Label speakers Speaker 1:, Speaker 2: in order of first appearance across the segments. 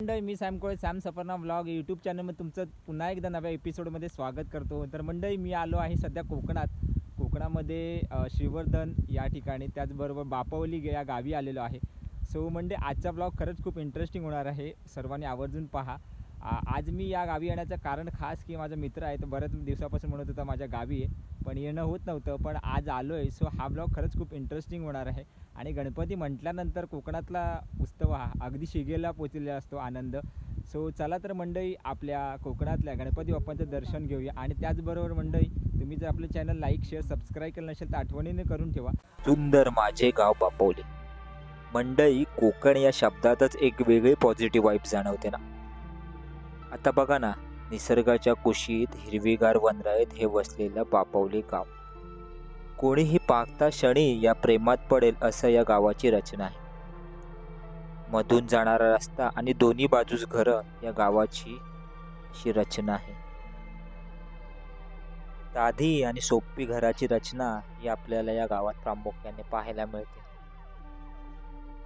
Speaker 1: मंडळी, मी Sam कोळे, Sam सफरना vlog YouTube चॅनलमध्ये तुमचं पुन्हा एकदा नव्या एपिसोडमध्ये स्वागत करतो. तर मंडळी, मी आलो आहे सध्या कोकणामध्ये श्रीवर्धन या ठिकाणी, त्याचबरोबर बापवली या गावी आलेलो आहे. सो म्हणजे आजचा व्लॉग खरंच खूप इंटरेस्टिंग होणार आहे, सर्वांनी आवर्जून पहा. आज मी या गावी येण्याचं कारण खास की माझा मित्र आहे, तो बऱ्याच दिवसापासून म्हणत होता माझ्या गावी आहे, पण येणं होत नव्हतं, पण आज आलो आहे. सो हा व्लॉग खरंच खूप इंटरेस्टिंग होणार आहे. आणि गणपती म्हटल्यानंतर कोकणातला उत्सव हा अगदी शिगेला पोचलेला असतो आनंद. सो चला तर मंडळी, आपल्या कोकणातल्या गणपती बाप्पांचं दर्शन घेऊया. आणि त्याचबरोबर मंडळी, तुम्ही जर आपलं चॅनल लाईक शेअर सबस्क्राईब केलं नसेल तर आठवणीने करून ठेवा.
Speaker 2: सुंदर माझे गाव बापवले. मंडळी, कोकण या शब्दातच एक वेगळी पॉझिटिव्ह वाईब जाणवते ना. आता बघा ना, निसर्गाच्या कुशीत हिरवीगार वनराईत हे वसलेलं बापवले गाव. कोणीही पाहता क्षणी या प्रेमात पडेल असं या गावाची रचना आहे. मधून जाणारा रस्ता आणि दोन्ही बाजूस घरं या गावाची अशी रचना आहे. साधी आणि सोपी घराची रचना ही आपल्याला या गावात प्रामुख्याने पाहायला मिळते.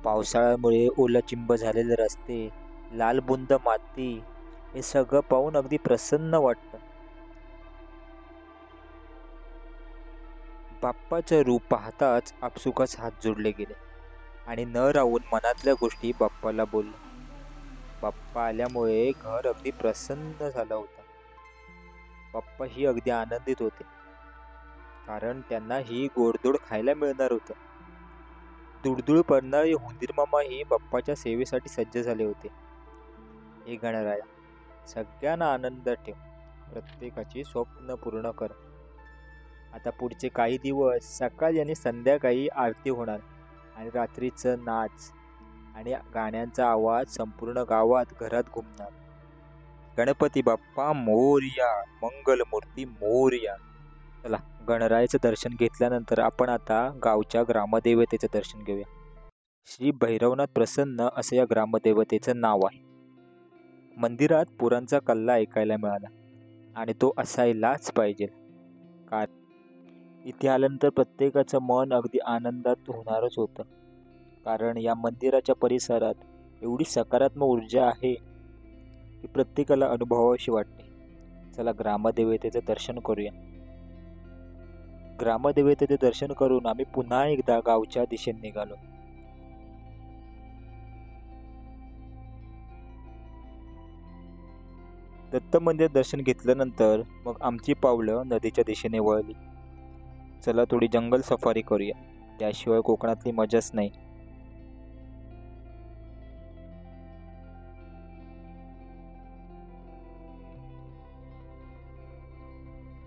Speaker 2: पावसाळ्यामुळे ओलचिंब झालेले रस्ते, लाल बुंद माती, हे सगळं पाहून अगदी प्रसन्न वाटतं. बाप्पाचं रूप पाहताच आपसुकच हात जोडले गेले आणि न राहून मनातल्या गोष्टी बाप्पाला बोलले. बाप्पा आल्यामुळे घर अगदी प्रसन्न झालं होतं. बाप्पाही अगदी आनंदित होते, कारण त्यांना ही गोडधोड खायला मिळणार होतं. दुडदुड पडणारे हुंदीर मामाही बाप्पाच्या सेवेसाठी सज्ज झाले होते. हे गणराया, सगळ्यांना आनंद ठेव, प्रत्येकाची स्वप्न पूर्ण कर. आता पुढचे काही दिवस सकाळी आणि संध्याकाळी आरती होणार आणि रात्रीचं नाच आणि गाण्यांचा आवाज संपूर्ण गावात घरात घुमणार. गणपती बाप्पा मोरया, मंगलमूर्ती मोरया. चला, गणरायाचं दर्शन घेतल्यानंतर आपण आता गावच्या ग्रामदेवतेचं दर्शन घेऊया. श्री भैरवनाथ प्रसन्न असं या ग्रामदेवतेचं नाव आहे. मंदिरात पुरांचा कल्ला ऐकायला मिळाला आणि तो असायलाच पाहिजे, कारण इथे आल्यानंतर प्रत्येकाचं मन अगदी आनंदात होणारच होतं. कारण या मंदिराच्या परिसरात एवढी सकारात्मक ऊर्जा आहे की प्रत्येकाला अनुभवावीशी वाटते. चला, ग्रामदेवतेचं दर्शन करूया. ग्रामदेवतेचे दर्शन करून आम्ही पुन्हा एकदा गावच्या दिशेने निघालो. दत्त मंदिर दर्शन घेतल्यानंतर मग आमची पावलं नदीच्या दिशेने वळली. चला, थोडी जंगल सफारी करूया, त्याशिवाय कोकणातली मजाच नाही.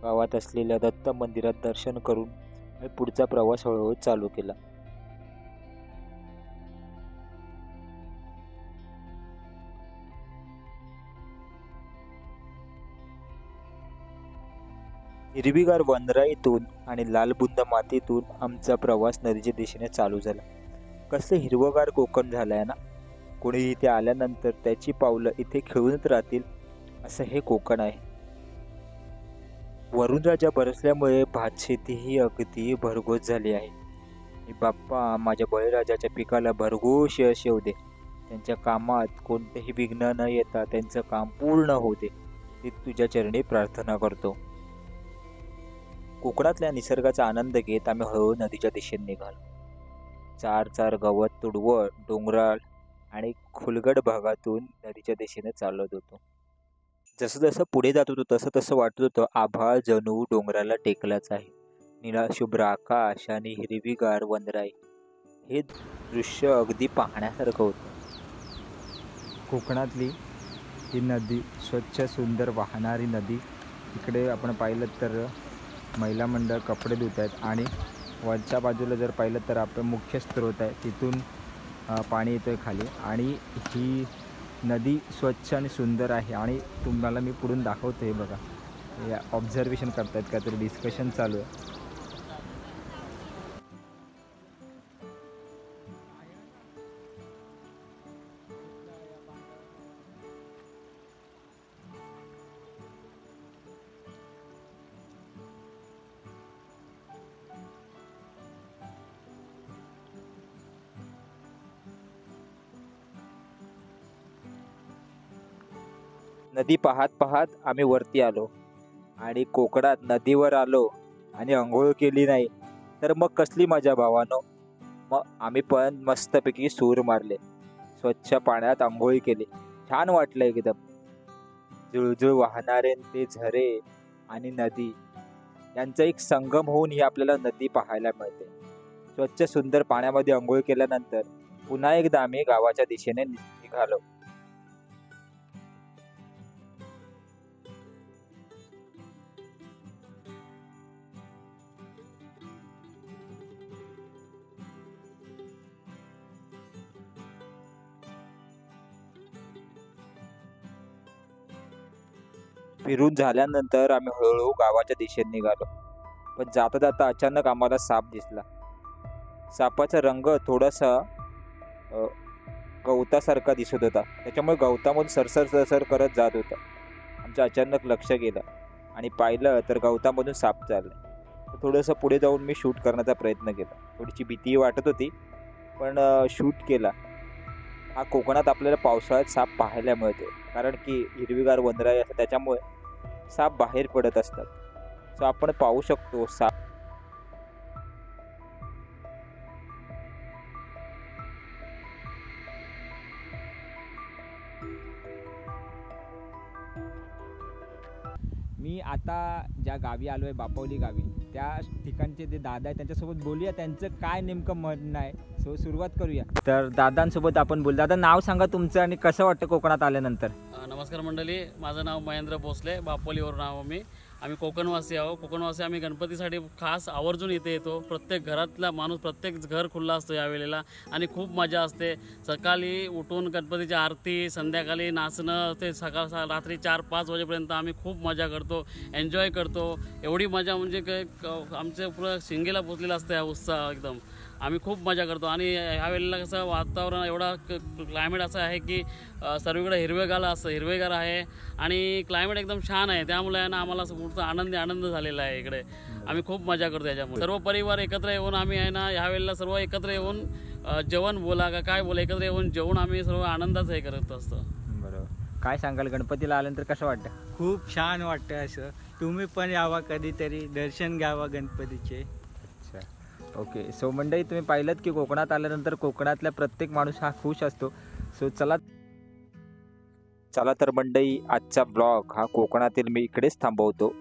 Speaker 2: गावात असलेल्या दत्त मंदिरात दर्शन करून आम्ही पुढचा प्रवास हळूहळू चालू केला. हिरवीगार वनराईतून आणि लालबुंद मातीतून आमचा प्रवास नदीच्या दिशेने चालू झाला. कसलं हिरवगार कोकण झालंय ना. कोणी इथे आल्यानंतर त्याची पावलं इथे खेळूनच राहतील असं हे कोकण आहे. वरुण राजा बरसल्यामुळे भातशेतीही अगदी भरघोस झाली आहे. बाप्पा, माझ्या बळीराजाच्या पिकाला भरघोस यश येऊ दे, त्यांच्या कामात कोणतेही विघ्न न येता त्यांचं काम पूर्ण होऊ दे, ही तुझ्या चरणी प्रार्थना करतो. कोकणातल्या निसर्गाचा आनंद घेत आम्ही हळूहळू नदीच्या दिशेने निघालो. चार चार गवत तुडवळ, डोंगराळ आणि खोलगट भागातून नदीच्या दिशेने चालत होतो. जसं जसं पुढे जात होतो तसं तसं वाटत होतं आभाळ जणू डोंगराला टेकलाच आहे. निळा शुभ्र आकाश आणि हिरवीगार वनराई, हे दृश्य अगदी पाहण्यासारखं होतं.
Speaker 1: कोकणातली ही नदी, स्वच्छ सुंदर वाहणारी नदी. इकडे आपण पाहिलं तर महिला मंडळ कपडे धुत आहेत आणि वरच्या बाजूला जर पाहिलं तर आपलं मुख्य स्रोत आहे, तिथून पाणी येतं आहे खाली. आणि ही नदी स्वच्छ आणि सुंदर आहे. आणि तुम्हाला मी पुढून दाखवतो. हे बघा, हे ऑब्झर्वेशन करतायत, काहीतरी डिस्कशन चालू आहे.
Speaker 2: नदी पाहत पाहत आम्ही वरती आलो आणि कोकणात नदीवर आलो आणि अंघोळ केली नाही तर मग कसली मजा भावानो. मग आम्ही पण मस्तपैकी सूर मारले, स्वच्छ पाण्यात आंघोळी केली. छान वाटलं एकदम. जुळजुळ वाहणारे ते झरे आणि नदी यांचा एक संगम होऊन ही आपल्याला नदी पाहायला मिळते. स्वच्छ सुंदर पाण्यामध्ये आंघोळ केल्यानंतर पुन्हा एकदा आम्ही गावाच्या दिशेने निघालो. फिरून झाल्यानंतर आम्ही हळूहळू गावाच्या दिशेने निघालो. पण जाता जाता अचानक आम्हाला साप दिसला. सापाचा रंग थोडासा गवतासारखा दिसत होता. त्याच्यामुळे गवतामधून सरसर सरसर करत जात होता. आमचं अचानक लक्ष गेलं आणि पाहिलं तर गवतामधून साप चाललाय. थोडंसं पुढे जाऊन मी शूट करण्याचा प्रयत्न केला. थोडीशी भीती वाटत होती पण शूट केला. हा कोकणात आपल्याला पावसाळ्यात साप पाहायला मिळतो, कारण की हिरवीगार वनराई असतात त्याच्यामुळे साप बाहेर पडत असतात. सो आपण पाहू शकतो साप.
Speaker 1: मी आता ज्या गावी आलो आहे बापवली गावी, त्या ठिकाणचे जे दादा आहेत त्यांच्यासोबत बोलूया, त्यांचं काय नेमकं म्हणणं आहे. सो सुरुवात करूया. तर दादांसोबत आपण बोल. दादा, नाव सांगा तुमचं आणि कसं वाटतं कोकणात आल्यानंतर.
Speaker 3: नमस्कार मंडळी, माझं नाव महेंद्र भोसले, बापोलीवरून आहो मी. आम्ही कोकणवासी आहो. कोकणवासी आम्ही गणपतीसाठी खास आवर्जून इथे येतो. प्रत्येक घरातला माणूस, प्रत्येक घर खुल्ला असतो यावेळेला आणि खूप मजा असते. सकाळी उठून गणपतीची आरती, संध्याकाळी नाचणं, ते रात्री 4-5 वाजेपर्यंत आम्ही खूप मजा करतो, एन्जॉय करतो. एवढी मजा म्हणजे आमच्या पुरं शिंगेला पोचलेला असतं हा उत्साह एकदम. आम्ही खूप मजा करतो आणि ह्यावेळेला कसं वातावरण एवढा क्लायमेट असं आहे की सर्वीकडे हिरवेगार आहे आणि क्लायमेट एकदम छान आहे. त्यामुळे ना आम्हाला पुढचा आनंद झालेला आहे इकडे. आम्ही खूप मजा करतो याच्यामुळे. सर्व परिवार एकत्र येऊन आम्ही आहे ना ह्यावेळेला सर्व एकत्र येऊन जेवण बोला का काय बोला, एकत्र येऊन जेवण आम्ही सर्व आनंदाचं हे करत असतो.
Speaker 1: बरोबर. काय सांगाल, गणपतीला आल्यानंतर कसं वाटतं?
Speaker 4: खूप छान वाटतं. असं तुम्ही पण यावा, कधीतरी दर्शन घ्यावा गणपतीचे.
Speaker 1: ओके. सो मंडळी, तुम्ही पाहिलं की कोकणात आल्यानंतर कोकणातला प्रत्येक माणूस हा खुश असतो. सो चला
Speaker 2: तर मंडळी, आजचा ब्लॉग हा कोकणातील मी इकडेच थांबवतो.